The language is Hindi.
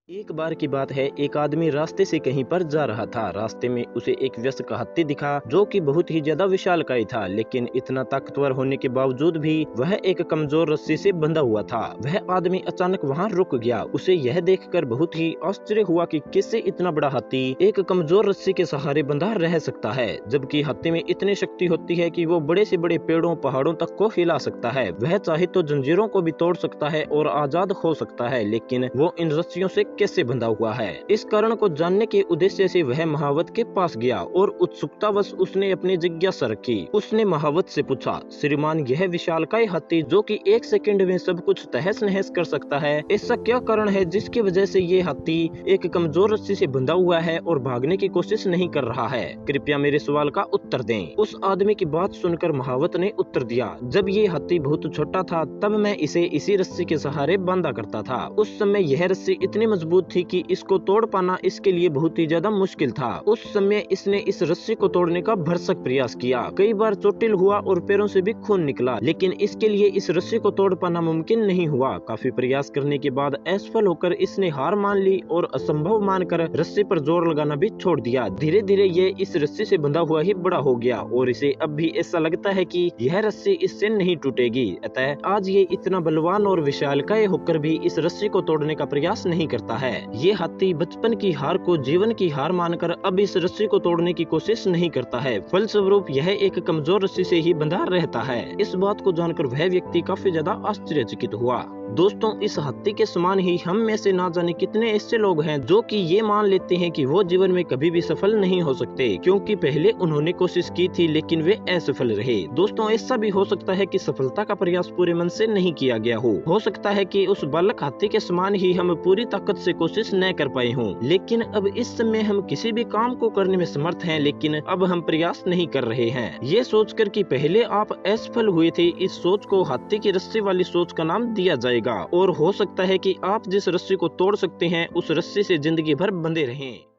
एक बार की बात है, एक आदमी रास्ते से कहीं पर जा रहा था। रास्ते में उसे एक वयस्क हाथी दिखा जो कि बहुत ही ज्यादा विशालकाय था, लेकिन इतना ताकतवर होने के बावजूद भी वह एक कमजोर रस्सी से बंधा हुआ था। वह आदमी अचानक वहां रुक गया। उसे यह देखकर बहुत ही आश्चर्य हुआ कि कैसे इतना बड़ा हाथी एक कमजोर रस्सी के सहारे बंधा रह सकता है, जबकि हाथी में इतनी शक्ति होती है कि वो बड़े से बड़े पेड़ों पहाड़ों तक को हिला सकता है। वह चाहे तो जंजीरों को भी तोड़ सकता है और आजाद हो सकता है, लेकिन वो इन रस्सियों से कैसे बंधा हुआ है। इस कारण को जानने के उद्देश्य से वह महावत के पास गया और उत्सुकतावश उसने अपनी जिज्ञासा रखी। उसने महावत से पूछा, श्रीमान, यह विशालकाय हाथी जो कि एक सेकंड में सब कुछ तहस नहस कर सकता है, ऐसा क्या कारण है जिसकी वजह से ये हाथी एक कमजोर रस्सी से बंधा हुआ है और भागने की कोशिश नहीं कर रहा है? कृपया मेरे सवाल का उत्तर दें। उस आदमी की बात सुनकर महावत ने उत्तर दिया, जब ये हाथी बहुत छोटा था तब मैं इसे इसी रस्सी के सहारे बांधा करता था। उस समय यह रस्सी इतनी मजबूत थी कि इसको तोड़ पाना इसके लिए बहुत ही ज्यादा मुश्किल था। उस समय इसने इस रस्सी को तोड़ने का भरसक प्रयास किया। कई बार चोटिल हुआ और पैरों से भी खून निकला, लेकिन इसके लिए इस रस्सी को तोड़ पाना मुमकिन नहीं हुआ। काफी प्रयास करने के बाद असफल होकर इसने हार मान ली और असंभव मानकर रस्सी पर जोर लगाना भी छोड़ दिया। धीरे धीरे ये इस रस्सी से बंधा हुआ ही बड़ा हो गया और इसे अब भी ऐसा लगता है कि यह रस्सी इससे नहीं टूटेगी। अतः आज ये इतना बलवान और विशालकाय होकर भी इस रस्सी को तोड़ने का प्रयास नहीं करता है। ये हाथी बचपन की हार को जीवन की हार मानकर अब इस रस्सी को तोड़ने की कोशिश नहीं करता है। फलस्वरूप यह एक कमजोर रस्सी से ही बंधा रहता है। इस बात को जानकर वह व्यक्ति काफी ज्यादा आश्चर्यचकित हुआ। दोस्तों, इस हाथी के समान ही हम में से ना जाने कितने ऐसे लोग हैं जो कि ये मान लेते हैं कि वो जीवन में कभी भी सफल नहीं हो सकते, क्योंकि पहले उन्होंने कोशिश की थी लेकिन वे असफल रहे। दोस्तों, ऐसा भी हो सकता है कि सफलता का प्रयास पूरे मन से नहीं किया गया हो सकता है कि उस बालक हाथी के समान ही हम पूरी ताकत से कोशिश न कर पाए हों, लेकिन अब इस समय हम किसी भी काम को करने में समर्थ हैं, लेकिन अब हम प्रयास नहीं कर रहे हैं। ये सोचकर कि पहले आप असफल हुए थे, इस सोच को हाथी की रस्सी वाली सोच का नाम दिया जाएगा और हो सकता है कि आप जिस रस्सी को तोड़ सकते हैं उस रस्सी से जिंदगी भर बंधे रहें।